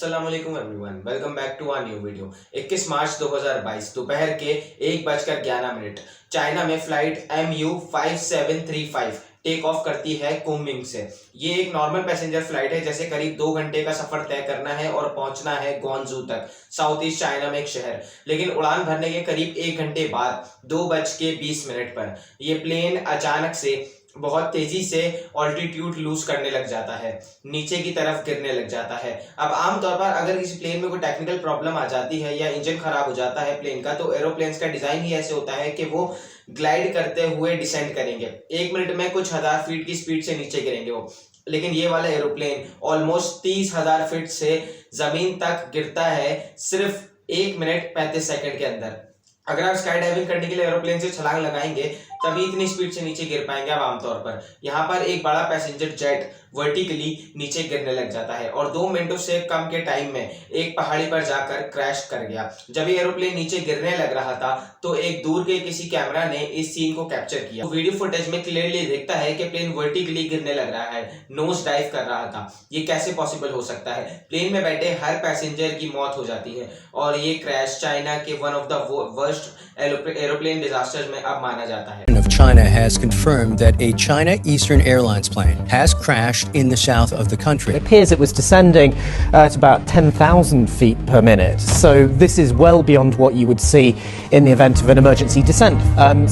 अस्सलाम वालेकुम everyone, welcome back to our new video. 21 मार्च 2022 दोपहर के 1:11 चाइना में फ्लाइट MU5735 टेक ऑफ करती है कुनमिंग से। ये एक नॉर्मल पैसेंजर फ्लाइट है, जैसे करीब 2 घंटे का सफर तय करना है और पहुंचना है ग्वांगझू तक, साउथ ईस्ट चाइना में एक शहर। लेकिन उड़ान भरने के करीब 1 घंटे बाद 2:20 पर ये प्लेन अचानक से बहुत तेजी से ऑल्टीट्यूड लूज करने लग जाता है, नीचे की तरफ गिरने लग जाता है। अब आमतौर पर अगर किसी प्लेन में कोई टेक्निकल प्रॉब्लम आ जाती है या इंजन खराब हो जाता है प्लेन का, तो एरोप्लेन्स का डिजाइन ही ऐसे होता है कि वो ग्लाइड करते हुए डिसेंड करेंगे। 1 मिनट में कुछ हजार फीट की स्पीड से नीचे गिरेंगे वो। लेकिन ये वाला एरोप्लेन ऑलमोस्ट 30,000 फीट से जमीन तक गिरता है सिर्फ 1 मिनट 35 सेकंड के अंदर। अगर आप स्काई डाइविंग करने के लिए एरोप्लेन से छलांग लगाएंगे तभी इतनी स्पीड से नीचे गिर पाएंगे आप आमतौर पर। यहाँ पर एक बड़ा पैसेंजर जेट वर्टिकली नीचे गिरने लग जाता है और 2 मिनटों से कम के टाइम में एक पहाड़ी पर जाकर क्रैश कर गया। जब ये एरोप्लेन नीचे गिरने लग रहा था तो एक दूर के किसी कैमरा ने इस सीन को कैप्चर किया। तो वीडियो फुटेज में क्लियरली दिखता है कि प्लेन वर्टिकली गिरने लग रहा है, नोज डाइव कर रहा था। ये कैसे पॉसिबल हो सकता है? प्लेन में बैठे हर पैसेंजर की मौत हो जाती है और ये क्रैश चाइना के one of the worst aeroplane disasters में अब माना जाता है। Of China has confirmed that a China Eastern Airlines plane has crashed in the south of the country. It appears it was descending at about 10,000 feet per minute. So this is well beyond what you would see in the event of an emergency descent.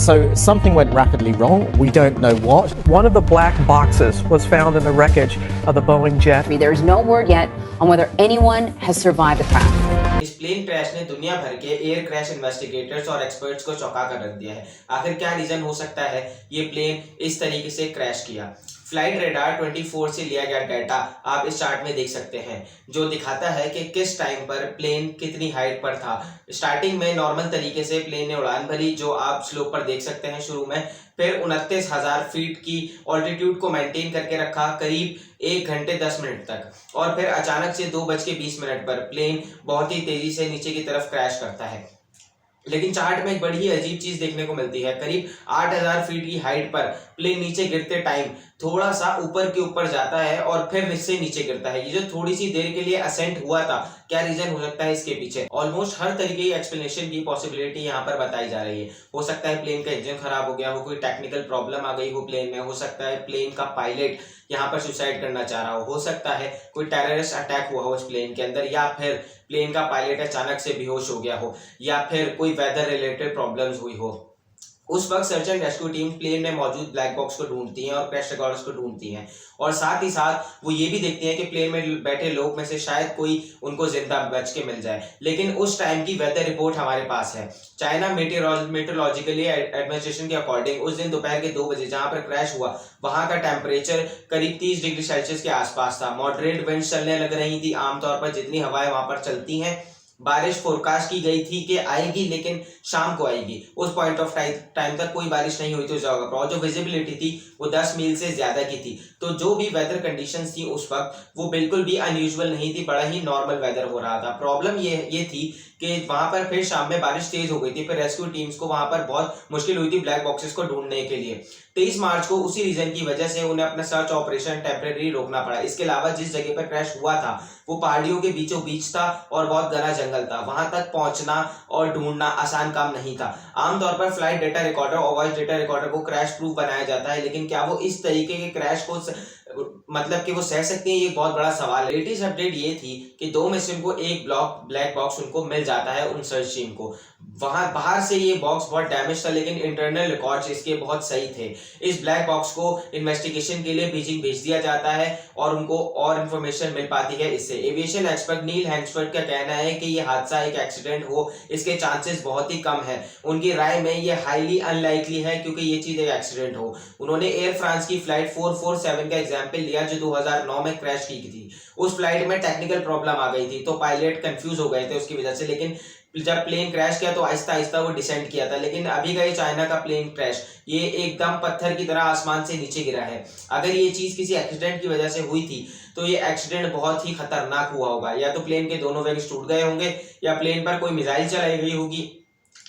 So something went rapidly wrong. We don't know what. One of the black boxes was found in the wreckage of the Boeing jet. There is no word yet on whether anyone has survived the crash. इस plane crash ने दुनिया भर के air crash investigators और experts को चौंका कर रख दिया है। आखिर क्या रीजन हो सकता है ये प्लेन इस तरीके से क्रैश किया? फ्लाइट रेडार 24 से लिया गया डाटा आप इस चार्ट में देख सकते हैं, जो दिखाता है कि किस टाइम पर प्लेन कितनी हाइट पर था। स्टार्टिंग में नॉर्मल तरीके से प्लेन ने उड़ान भरी, जो आप स्लोप पर देख सकते हैं शुरू में। फिर 29,000 फीट की ऑल्टीट्यूड को मेंटेन करके रखा करीब 1 घंटे 10 मिनट तक, और फिर अचानक से 2:20 पर प्लेन बहुत ही तेजी से नीचे की तरफ क्रैश करता है। लेकिन चार्ट में एक बड़ी ही अजीब चीज देखने को मिलती है। करीब 8,000 फीट की हाइट पर प्लेन नीचे गिरते टाइम थोड़ा सा ऊपर के ऊपर जाता है और फिर इससे नीचे गिरता है। ये जो थोड़ी सी देर के लिए असेंट हुआ था, क्या रीजन हो सकता है इसके पीछे? ऑलमोस्ट हर तरीके की एक्सप्लेनेशन की पॉसिबिलिटी यहाँ पर बताई जा रही है। हो सकता है प्लेन का इंजन खराब हो गया हो, कोई टेक्निकल प्रॉब्लम आ गई हो प्लेन में, हो सकता है प्लेन का पायलट यहाँ पर सुसाइड करना चाह रहा हो सकता है कोई टेररिस्ट अटैक हुआ हो इस प्लेन के अंदर, या फिर प्लेन का पायलट अचानक से बेहोश हो गया हो, या फिर कोई वेदर रिलेटेड प्रॉब्लम्स हुई हो। उस वक्त search and rescue team plane में मौजूद ब्लैक बॉक्स को ढूंढती हैं और क्रैश रिकॉर्डर्स को ढूंढती हैं, और साथ ही साथ वो ये भी देखती हैं कि प्लेन में बैठे लोग में से शायद कोई उनको जिंदा बच के मिल जाए। लेकिन उस टाइम की वेदर रिपोर्ट हमारे पास है। चाइना मेट्रोलॉजिकली एडमिनिस्ट्रेशन के अकॉर्डिंग उस दिन दोपहर के 2 बजे जहां पर क्रैश हुआ, वहां का टेम्परेचर करीब 30 डिग्री सेल्सियस के आसपास था। मॉडरेट विंड चलने लग रही थी, आमतौर पर जितनी हवाएं वहां पर चलती हैं। बारिश फोरकास्ट की गई थी कि आएगी, लेकिन शाम को आएगी। उस पॉइंट ऑफ टाइम तक कोई बारिश नहीं हुई थी उस जगह पर, और जो विजिबिलिटी थी वो 10 मील से ज्यादा की थी। तो जो भी वेदर कंडीशंस थी उस वक्त वो बिल्कुल भी अनयूजुअल नहीं थी, बड़ा ही नॉर्मल वेदर हो रहा था। प्रॉब्लम ये थी कि वहां पर फिर शाम में बारिश तेज हो गई थी, फिर रेस्क्यू टीम्स को वहां पर बहुत मुश्किल हुई थी ब्लैक बॉक्सेस को ढूंढने के लिए। 23 मार्च को उसी रीजन की वजह से उन्हें अपना सर्च ऑपरेशन टेम्परेरी रोकना पड़ा। इसके अलावा जिस जगह पर क्रैश हुआ था वो पहाड़ियों के बीचों बीच था और बहुत घना जंगल था, वहां तक पहुंचना और ढूंढना आसान काम नहीं था। आमतौर पर फ्लाइट डेटा रिकॉर्डर और वॉइस डेटा रिकॉर्डर को क्रैश प्रूफ बनाया जाता है, लेकिन क्या वो इस तरीके के क्रैश को मतलब कि वो सह सकते हैं, ये बहुत बड़ा सवाल है। लेटेस्ट अपडेट ये थी कि 2 में से उनको एक ब्लैक बॉक्स उनको मिल जाता है उन सर्च टीम को। वहां बाहर से ये बॉक्स बहुत डैमेज था, लेकिन इंटरनल रिकॉर्ड्स इसके बहुत सही थे। इस ब्लैक बॉक्स को इन्वेस्टिगेशन के लिए बीजिंग भेज दिया जाता है और उनको और इंफॉर्मेशन मिल पाती है इससे। एविएशन एक्सपर्ट नील हैंक्सवर्थ का कहना है कि ये हादसा एक एक्सीडेंट हो इसके चांसेस बहुत ही कम है। उनकी राय में ये हाईली अनलाइकली है क्योंकि ये चीज एक एक्सीडेंट हो। उन्होंने एयर फ्रांस की फ्लाइट 447 का एग्जाम्पल लिया जो 2009 में क्रैश की थी। उस फ्लाइट में टेक्निकल प्रॉब्लम आ गई थी तो पायलट कंफ्यूज हो गए थे उसकी वजह से, लेकिन जब प्लेन क्रैश किया तो आहिस्ता आहिस्ता वो डिसेंड किया था। लेकिन अभी का ये चाइना का प्लेन क्रैश ये एकदम पत्थर की तरह आसमान से नीचे गिरा है। अगर ये चीज किसी एक्सीडेंट की वजह से हुई थी तो ये एक्सीडेंट बहुत ही खतरनाक हुआ होगा। या तो प्लेन के दोनों विंग्स टूट गए होंगे या प्लेन पर कोई मिसाइल चलाई गई होगी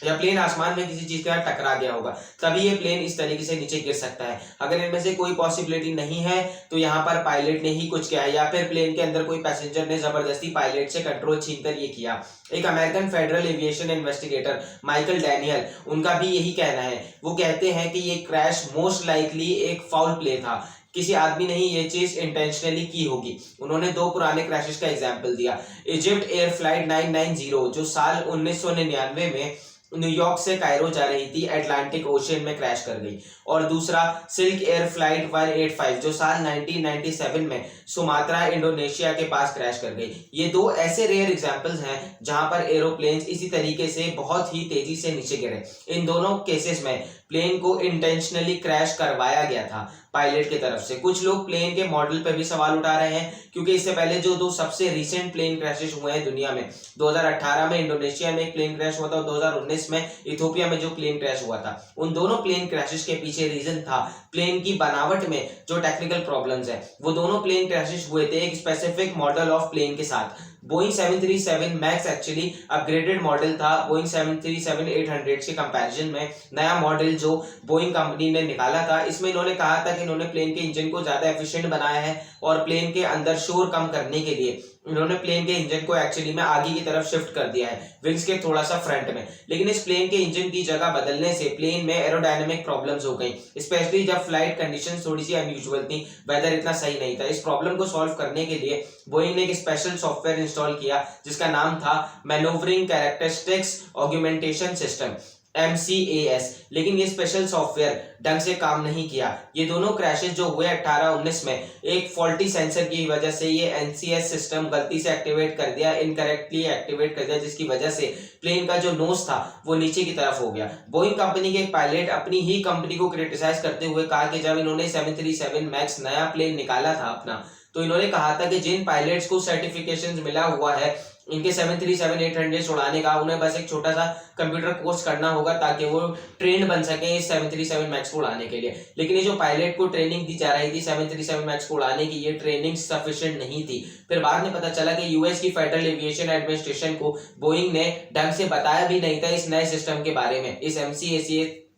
या प्लेन आसमान में किसी चीज के साथ टकरा गया होगा, तभी ये प्लेन इस तरीके से नीचे गिर सकता है। अगर इनमें से कोई पॉसिबिलिटी नहीं है तो यहाँ पर पायलट ने ही कुछ किया है, या फिर प्लेन के अंदर कोई पैसेंजर ने जबरदस्ती पायलट से कंट्रोल छीनकर ये किया। एक American federal aviation investigator Michael Daniel, उनका भी यही कहना है। वो कहते हैं कि ये क्रैश मोस्ट लाइकली एक फाउल प्ले था, किसी आदमी ने ही ये चीज इंटेंशनली की होगी। उन्होंने दो पुराने क्रैशेस का एग्जांपल दिया। इजिप्ट एयर फ्लाइट 990 जो साल 1999 में न्यूयॉर्क से कायरो जा रही थी, अटलांटिक ओशियन में क्रैश कर गई, और दूसरा सिल्क एयर फ्लाइट 185 जो साल 1997 में सुमात्रा इंडोनेशिया के पास क्रैश कर गई। ये दो ऐसे रेयर एग्जांपल्स हैं जहां पर एरोप्लेन्स इसी तरीके से बहुत ही तेजी से नीचे गिरे। इन दोनों केसेस में प्लेन को इंटेंशनली क्रैश करवाया गया था पायलट की तरफ से। कुछ लोग प्लेन के मॉडल पर भी सवाल उठा रहे हैं, क्योंकि इससे पहले जो दो सबसे रिसेंट प्लेन क्रैशेस हुए हैं दुनिया में, 2018 में इंडोनेशिया में एक प्लेन क्रैश हुआ था और 2019 में इथियोपिया में जो प्लेन क्रैश हुआ था, उन दोनों प्लेन क्रैशेस के पीछे रीजन था प्लेन की बनावट में जो टेक्निकल प्रॉब्लम्स है। वो दोनों प्लेन क्रैशेस हुए थे एक स्पेसिफिक मॉडल ऑफ प्लेन के साथ। Boeing 737 max actually upgraded model था बोइंग 737-800 के कंपैरिजन में। नया मॉडल जो बोइंग कंपनी ने निकाला था, इसमें इन्होंने कहा था कि इन्होंने प्लेन के इंजन को ज्यादा एफिशिएंट बनाया है और प्लेन के अंदर शोर कम करने के लिए इन्होंने प्लेन के इंजन को एक्चुअली में आगे की तरफ शिफ्ट कर दिया है, विंग्स के थोड़ा सा फ्रंट में। लेकिन इस प्लेन के इंजन की जगह बदलने से प्लेन में एरोडायनेमिक प्रॉब्लम्स हो गई, स्पेशली जब फ्लाइट कंडीशंस थोड़ी सी अनयूजुअल थी, वेदर इतना सही नहीं था। इस प्रॉब्लम को सॉल्व करने के लिए बोइंग ने एक स्पेशल सॉफ्टवेयर इंस्टॉल किया जिसका नाम था manoeuvring characteristics augmentation system, MCAS। लेकिन ये स्पेशल सॉफ्टवेयर ढंग से काम नहीं किया। ये दोनों क्रैशेस जो हुए 18-19 में, एक फॉल्टी सेंसर की वजह से ये NCS सिस्टम गलती से एक्टिवेट कर दिया, इनकरेक्टली एक्टिवेट कर दिया, जिसकी वजह से प्लेन का जो नोज था वो नीचे की तरफ हो गया। बोइंग कंपनी के एक पायलट अपनी ही कंपनी को क्रिटिसाइज करते हुए कहा कि जब इन्होंने 737 मैक्स नया प्लेन निकाला था अपना, तो इन्होंने कहा था कि जिन पायलट्स को सर्टिफिकेशन मिला हुआ है इनके 737-800 उड़ाने का, उन्हें बस एक छोटा सा कंप्यूटर कोर्स करना होगा ताकि वो ट्रेंड बन सके इस 737 मैक्स को उड़ाने के लिए। लेकिन ये जो पायलट को ट्रेनिंग दी जा रही थी 737 मैक्स को उड़ाने की, ये ट्रेनिंग सफिशिएंट नहीं थी। फिर बाद में पता चला कि यूएस की फेडरल एविएशन एडमिनिस्ट्रेशन को बोइंग ने ढंग से बताया भी नहीं था इस नए सिस्टम के बारे में, इस MCAS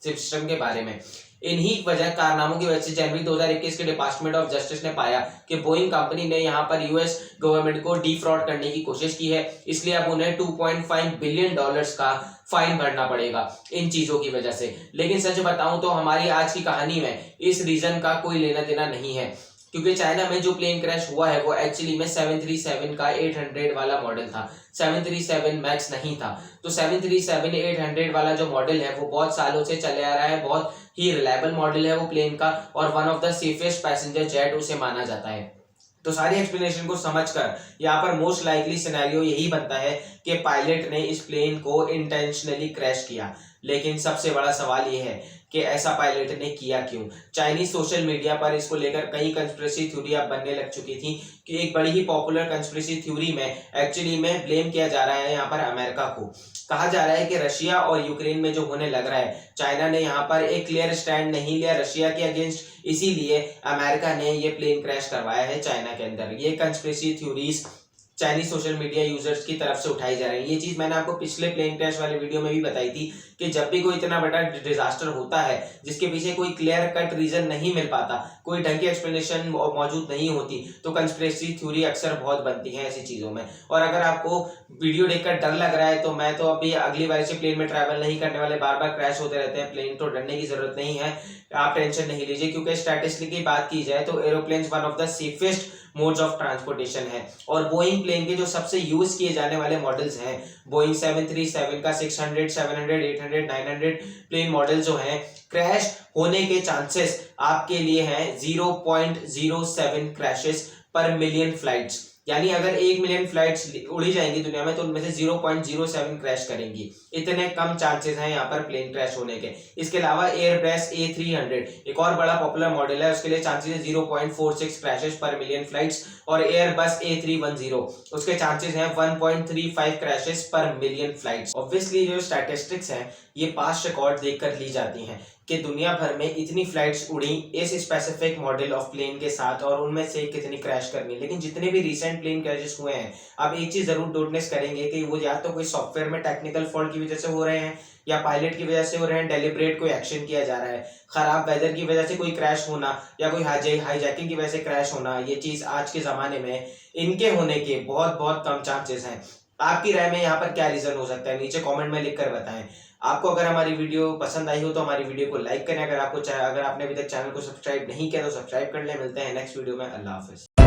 सिस्टम के बारे में। इन्हीं वजह कारनामों की वजह से जनवरी 2021 के डिपार्टमेंट ऑफ जस्टिस ने पाया कि बोइंग कंपनी ने यहाँ पर यूएस गवर्नमेंट को डिफ्रॉड करने की कोशिश की है, इसलिए अब उन्हें $2.5 बिलियन का फाइन भरना पड़ेगा इन चीजों की वजह से। लेकिन सच बताऊं तो हमारी आज की कहानी में इस रीजन का कोई लेना देना नहीं है, क्योंकि चाइना में जो प्लेन क्रैश हुआ है वो एक्चुअली में 737 का 800 वाला मॉडल था, 737 मैक्स नहीं था। तो 737-800 वाला जो मॉडल है वो बहुत सालों से चले आ रहा है, बहुत ही रिलायबल मॉडल है वो प्लेन का, और one of the safest passenger jet उसे माना जाता है। तो सारी एक्सप्लेनेशन को समझकर यहाँ पर मोस्ट लाइकली सिनेरियो यही बनता है कि पायलट ने इस प्लेन को इंटेंशनली क्रैश किया। लेकिन सबसे बड़ा सवाल ये है कि ऐसा पायलट ने किया क्यों। चाइनीज सोशल मीडिया पर इसको लेकर कई कंस्पिरेसी थ्योरी अब बनने लग चुकी थी कि एक बड़ी ही पॉपुलर कंस्पिरेसी थ्योरी में एक्चुअली में ब्लेम किया जा रहा है यहाँ पर अमेरिका को। कहा जा रहा है कि रशिया और यूक्रेन में जो होने लग रहा है, चाइना ने यहाँ पर एक क्लियर स्टैंड नहीं लिया रशिया के अगेंस्ट, इसीलिए अमेरिका ने ये प्लेन क्रैश करवाया है चाइना के अंदर। ये conspiracy theories Chinese social media users की तरफ से उठाई जा रही है। ये चीज मैंने आपको पिछले प्लेन क्रैश वाले वीडियो में भी बताई थी कि जब भी कोई इतना बड़ा डिजास्टर होता है जिसके पीछे कोई क्लियर कट रीजन नहीं मिल पाता, कोई ढंग की एक्सप्लेनेशन मौजूद नहीं होती, तो कंस्पिरेसी थ्योरी अक्सर बहुत बनती है ऐसी चीजों में। और अगर आपको वीडियो देखकर डर लग रहा है तो मैं तो अभी अगली बार से प्लेन में ट्रैवल नहीं करने वाले, बार बार क्रैश होते रहते हैं प्लेन, तो डरने की जरूरत नहीं है, आप टेंशन नहीं लीजिए। क्योंकि स्टैटिस्टिक की बात की जाए तो aeroplane one of the safest modes of transportation है। और बोइंग प्लेन के जो सबसे यूज किए जाने वाले मॉडल्स हैं, बोइंग 737 का 600, 700, 800, 900 प्लेन मॉडल जो हैं, क्रैश होने के चांसेस आपके लिए हैं 0.07 क्रैशेस पर मिलियन फ्लाइट्स। यानी अगर 1 मिलियन फ्लाइट्स उड़ी जाएंगी दुनिया में तो उनमें से 0.07 क्रैश करेंगी। इतने कम चांसेस हैं यहाँ पर प्लेन क्रैश होने के। इसके अलावा एयरबस A300 एक और बड़ा पॉपुलर मॉडल है, उसके लिए चांसेस है 0.46 क्रैशेस पर मिलियन फ्लाइट्स। और एयरबस A310 उसके चांसेस हैं 1.35 क्रैशेस पर मिलियन फ्लाइट्स। ऑब्वियसली जो स्टैटिस्टिक्स हैं ये पास्ट रिकॉर्ड देखकर ली जाती हैं कि दुनिया भर में इतनी फ्लाइट्स उड़ी इस स्पेसिफिक मॉडल ऑफ प्लेन के साथ और उनमें से कितनी क्रैश करनी। लेकिन जितने भी रिसेंट प्लेन क्रैशेस हुए हैं, आप एक चीज जरूर नोटिस करेंगे कि वो या तो कोई सॉफ्टवेयर में टेक्निकल फॉल्ट की वजह से हो रहे हैं या पायलट की वजह से हो रहे हैं, डेलिब्रेट कोई एक्शन किया जा रहा है, खराब वेदर की वजह से कोई क्रैश होना या कोई हाईजैकिंग की वजह से क्रैश होना, ये चीज़ आज के ज़माने में इनके होने के बहुत बहुत कम चांसेस हैं। आपकी राय में यहाँ पर क्या रीज़न हो सकता है, नीचे कमेंट में लिखकर बताएं। आपको अगर हमारी वीडियो पसंद आई हो तो हमारी वीडियो को लाइक करें। अगर आपने अभी तक चैनल को सब्सक्राइब नहीं किया तो सब्सक्राइब कर लें। मिलते हैं नेक्स्ट वीडियो में। अल्लाह हाफिज़।